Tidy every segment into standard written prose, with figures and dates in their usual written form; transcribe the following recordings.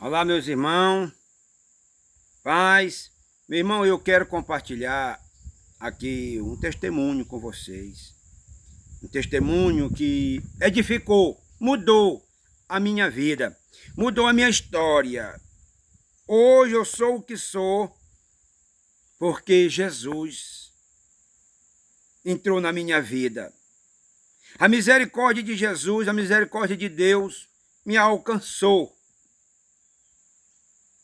Olá, meus irmãos, paz. Meu irmão, eu quero compartilhar aqui um testemunho com vocês. Um testemunho que edificou, mudou a minha vida, mudou a minha história. Hoje eu sou o que sou porque Jesus entrou na minha vida. A misericórdia de Jesus, a misericórdia de Deus me alcançou.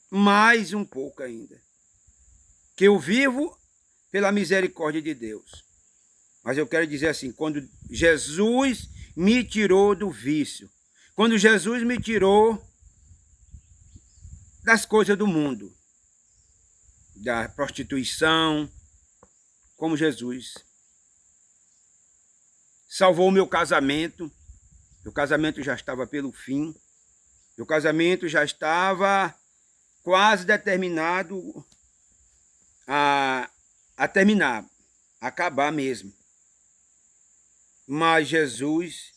Mais um pouco ainda. Que eu vivo pela misericórdia de Deus. Mas eu quero dizer assim, quando Jesus me tirou do vício, quando Jesus me tirou das coisas do mundo, da prostituição, como Jesus salvou o meu casamento já estava pelo fim, meu casamento já estava quase determinado a terminar, a acabar mesmo. Mas Jesus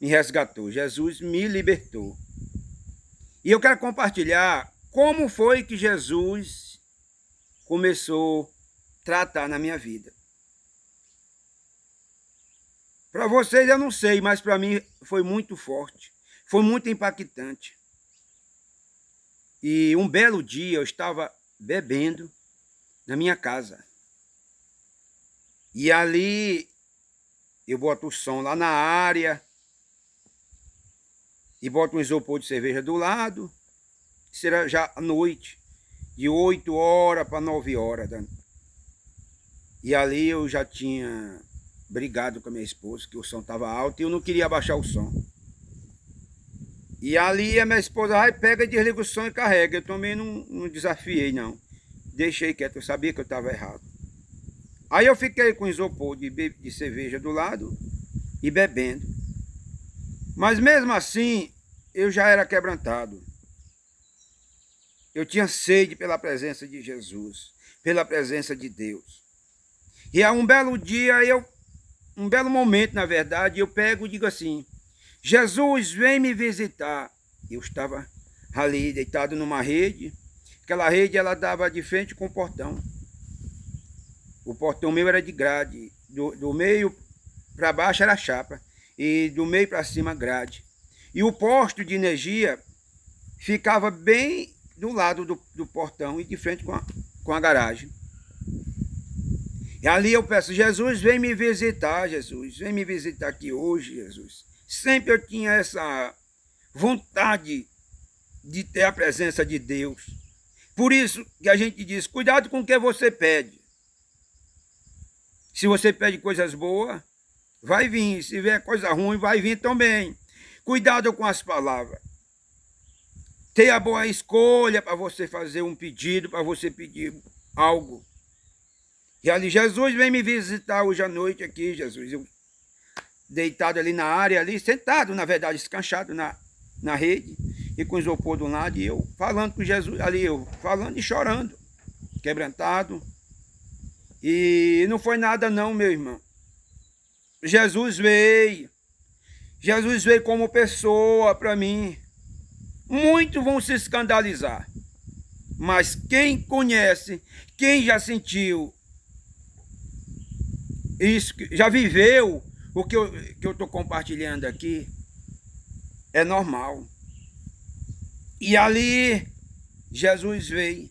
me resgatou, Jesus me libertou. E eu quero compartilhar como foi que Jesus começou a tratar na minha vida. Para vocês eu não sei, mas para mim foi muito forte, foi muito impactante. E um belo dia eu estava bebendo na minha casa. E ali eu boto o som lá na área e boto um isopor de cerveja do lado. Será já à noite, de 8 horas para 9 horas. E ali eu já tinha brigado com a minha esposa, que o som estava alto e eu não queria abaixar o som. E ali a minha esposa vai, pega, desliga o som e carrega. Eu também não desafiei, não. Deixei quieto, eu sabia que eu estava errado. Aí eu fiquei com isopor de cerveja do lado e bebendo. Mas mesmo assim, eu já era quebrantado. Eu tinha sede pela presença de Jesus, pela presença de Deus. E a um belo dia, um belo momento, na verdade, eu pego e digo assim, Jesus, vem me visitar. Eu estava ali deitado numa rede. Aquela rede ela dava de frente com o portão. O portão meu era de grade. Do meio para baixo era chapa. E do meio para cima grade. E o posto de energia ficava bem do lado do portão e de frente com a garagem. E ali eu peço, Jesus, vem me visitar, Jesus. Vem me visitar aqui hoje, Jesus. Sempre eu tinha essa vontade de ter a presença de Deus. Por isso que a gente diz, cuidado com o que você pede. Se você pede coisas boas, vai vir. Se vier coisa ruim, vai vir também. Cuidado com as palavras. Tenha a boa escolha para você fazer um pedido, para você pedir algo. E ali, Jesus, vem me visitar hoje à noite aqui, Jesus. Eu deitado ali na área, ali, sentado, na verdade, escanchado na rede, e com isopor do lado, e eu falando com Jesus, ali eu falando e chorando, quebrantado. E não foi nada não, meu irmão. Jesus veio como pessoa para mim. Muitos vão se escandalizar, mas quem conhece, quem já sentiu isso, já viveu o que eu estou compartilhando aqui, é normal. E ali, Jesus veio.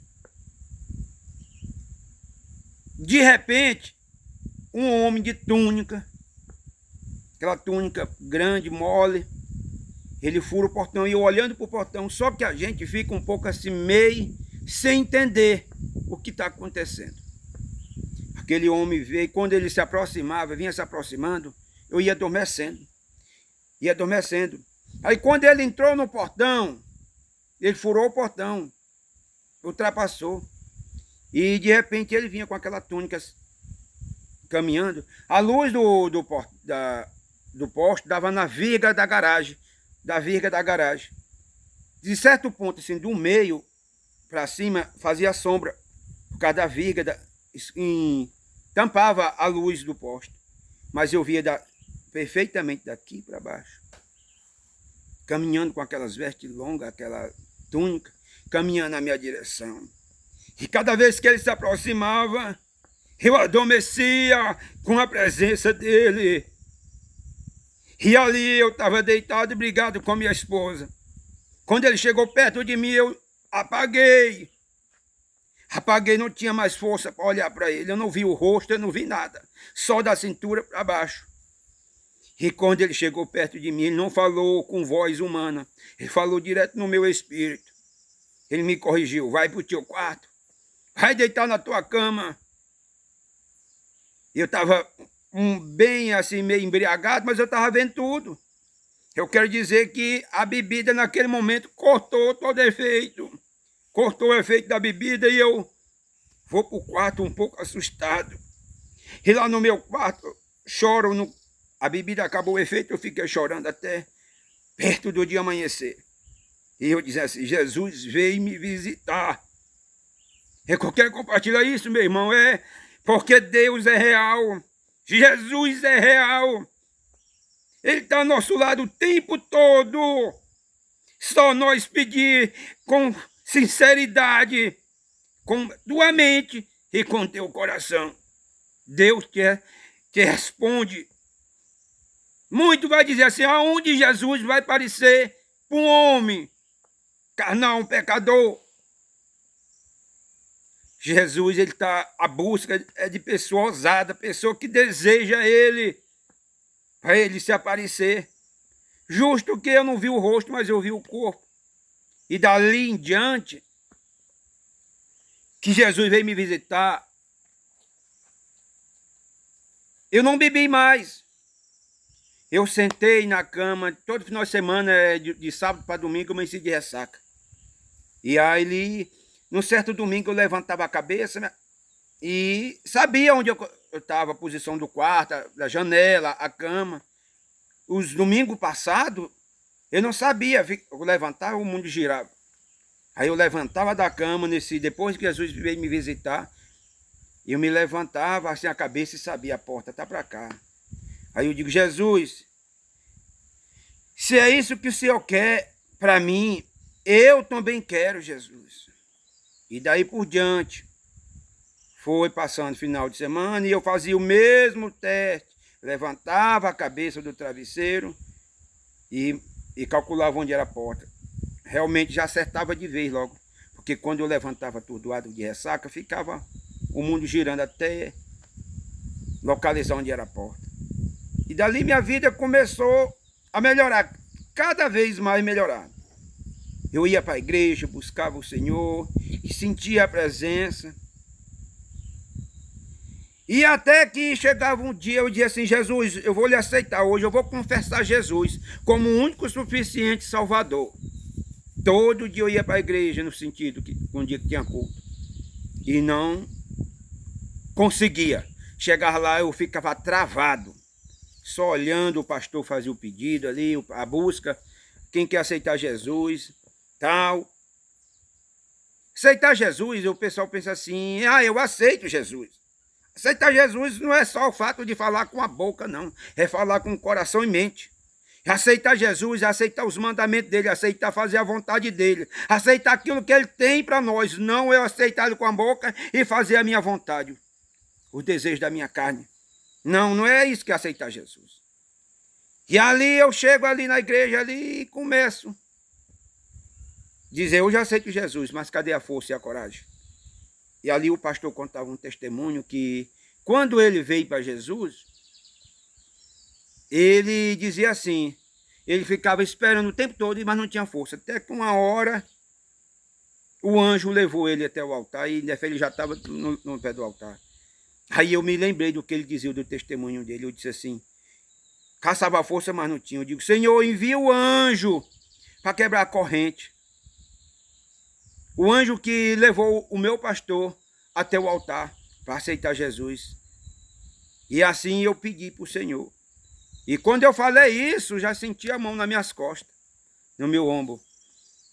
De repente, um homem de túnica, aquela túnica grande, mole, ele fura o portão e eu olhando para o portão, só que a gente fica um pouco assim, meio sem entender o que está acontecendo. Aquele homem veio, quando ele se aproximava, vinha se aproximando, eu ia adormecendo. Aí quando ele entrou no portão, ele furou o portão, ultrapassou. E de repente ele vinha com aquela túnica caminhando. A luz do poste dava na virga da garagem. De certo ponto, assim, do meio para cima, fazia sombra por causa da virga, tampava a luz do poste. Mas eu via perfeitamente daqui para baixo. Caminhando com aquelas vestes longas, aquela túnica, caminhando na minha direção. E cada vez que ele se aproximava, eu adormecia com a presença dele. E ali eu estava deitado e brigado com minha esposa. Quando ele chegou perto de mim, eu apaguei. Apaguei, não tinha mais força para olhar para ele. Eu não vi o rosto, eu não vi nada. Só da cintura para baixo. E quando ele chegou perto de mim, ele não falou com voz humana. Ele falou direto no meu espírito. Ele me corrigiu. Vai para o teu quarto. Vai deitar na tua cama. Eu estava bem assim, meio embriagado, mas eu estava vendo tudo. Eu quero dizer que a bebida naquele momento cortou todo o efeito. Cortou o efeito da bebida e eu vou para o quarto um pouco assustado. E lá no meu quarto, choro. A bebida acabou o efeito, eu fiquei chorando até perto do dia amanhecer. E eu dizia assim, Jesus veio me visitar. É que eu quero compartilhar isso, meu irmão, porque Deus é real. Jesus é real. Ele está ao nosso lado o tempo todo. Só nós pedir com sinceridade, com tua mente e com teu coração. Deus te responde. Muito vai dizer assim, aonde Jesus vai aparecer para um homem carnal, um pecador. Jesus, ele está à busca de pessoa ousada, pessoa que deseja ele, para ele se aparecer. Justo que eu não vi o rosto, mas eu vi o corpo. E dali em diante, que Jesus veio me visitar, eu não bebi mais. Eu sentei na cama, todo final de semana, de sábado para domingo, eu amanheci de ressaca. E aí, num certo domingo, eu levantava a cabeça e sabia onde eu estava, a posição do quarto, da janela, a cama. Os domingos passados, eu não sabia, eu levantava, o mundo girava. Aí eu levantava da cama, depois que Jesus veio me visitar, eu me levantava assim a cabeça e sabia, a porta está para cá. Aí eu digo, Jesus, se é isso que o Senhor quer para mim, eu também quero, Jesus. E daí por diante, foi passando final de semana e eu fazia o mesmo teste. Levantava a cabeça do travesseiro e calculava onde era a porta. Realmente já acertava de vez logo, porque quando eu levantava atordoado de ressaca, ficava o mundo girando até localizar onde era a porta. E dali minha vida começou a melhorar, cada vez mais melhorar. Eu ia para a igreja, buscava o Senhor e sentia a presença. E até que chegava um dia, eu dizia assim, Jesus, eu vou lhe aceitar hoje, eu vou confessar Jesus como o único suficiente Salvador. Todo dia eu ia para a igreja, no sentido que um dia que tinha culto. E não conseguia. Chegar lá, eu ficava travado. Só olhando, o pastor fazia o pedido ali, a busca. Quem quer aceitar Jesus, tal. Aceitar Jesus, o pessoal pensa assim, eu aceito Jesus. Aceitar Jesus não é só o fato de falar com a boca, não. É falar com o coração e mente. Aceitar Jesus, aceitar os mandamentos dele, aceitar fazer a vontade dele. Aceitar aquilo que ele tem para nós. Não eu aceitar ele com a boca e fazer a minha vontade. Os desejos da minha carne. Não, não é isso que é aceitar Jesus. E ali eu chego ali na igreja ali e começo. Dizer, eu já aceito Jesus, mas cadê a força e a coragem? E ali o pastor contava um testemunho que quando ele veio para Jesus, ele dizia assim, ele ficava esperando o tempo todo, mas não tinha força. Até que uma hora o anjo levou ele até o altar e ele já estava no pé do altar. Aí eu me lembrei do que ele dizia, do testemunho dele. Eu disse assim, caçava força, mas não tinha. Eu digo, Senhor, envia o anjo para quebrar a corrente. O anjo que levou o meu pastor até o altar para aceitar Jesus. E assim eu pedi para o Senhor. E quando eu falei isso, já senti a mão nas minhas costas, no meu ombro.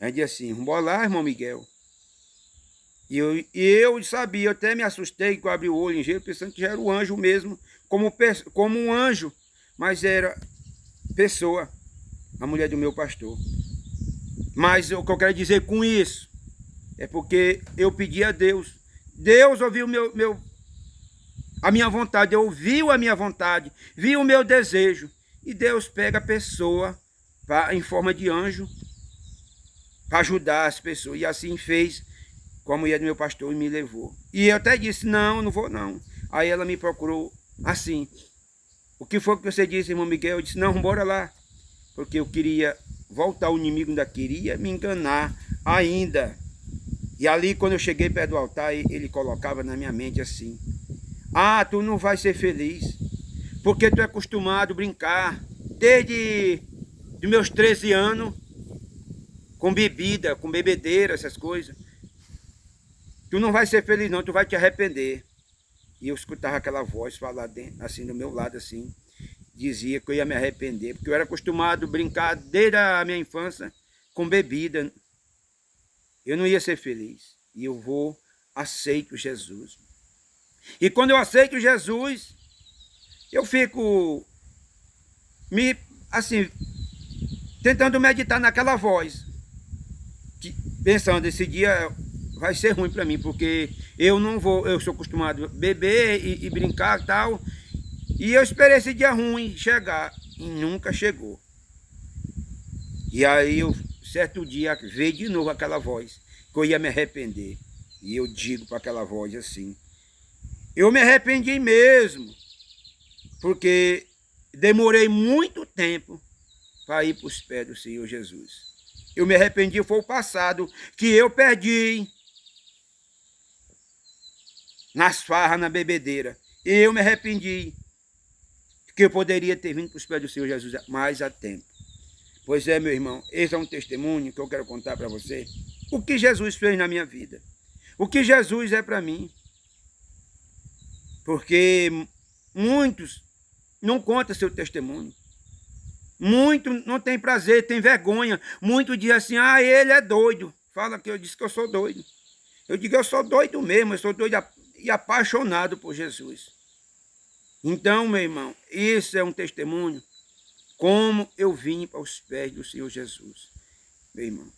Aí disse assim, vamos lá, irmão Miguel. E eu sabia, eu até me assustei, que eu abri o olho ligeiro, pensando que já era o anjo mesmo, como um anjo, mas era pessoa, a mulher do meu pastor. Mas o que eu quero dizer com isso é porque eu pedi a Deus. Deus ouviu a minha vontade, ouviu a minha vontade, viu o meu desejo. E Deus pega a pessoa em forma de anjo para ajudar as pessoas. E assim fez com a mulher do meu pastor e me levou. E eu até disse, não vou não. Aí ela me procurou assim. O que foi que você disse, irmão Miguel? Eu disse, não, bora lá. Porque eu queria voltar, o inimigo ainda queria me enganar ainda. E ali, quando eu cheguei perto do altar, ele colocava na minha mente assim, ah, tu não vai ser feliz, porque tu é acostumado a brincar desde os meus 13 anos, com bebida, com bebedeira, essas coisas. Tu não vai ser feliz não, tu vai te arrepender. E eu escutava aquela voz falar assim do meu lado, assim, dizia que eu ia me arrepender, porque eu era acostumado a brincar desde a minha infância com bebida. Eu não ia ser feliz. E eu aceito Jesus. E quando eu aceito Jesus, eu fico assim, tentando meditar naquela voz, pensando, esse dia vai ser ruim para mim, porque eu sou acostumado a beber e brincar e tal, e eu esperei esse dia ruim chegar, e nunca chegou. E aí, certo dia, veio de novo aquela voz, que eu ia me arrepender. E eu digo para aquela voz assim, eu me arrependi mesmo, porque demorei muito tempo para ir para os pés do Senhor Jesus. Eu me arrependi, foi o passado que eu perdi nas farras, na bebedeira. Eu me arrependi, que eu poderia ter vindo para os pés do Senhor Jesus mais a tempo. Pois é, meu irmão, esse é um testemunho que eu quero contar para você. O que Jesus fez na minha vida. O que Jesus é para mim. Porque muitos não contam seu testemunho. Muitos não têm prazer, têm vergonha. Muitos dizem assim, ah, ele é doido. Fala que eu disse que eu sou doido. Eu digo, eu sou doido mesmo, eu sou doido e apaixonado por Jesus. Então, meu irmão, isso é um testemunho como eu vim para os pés do Senhor Jesus, meu irmão.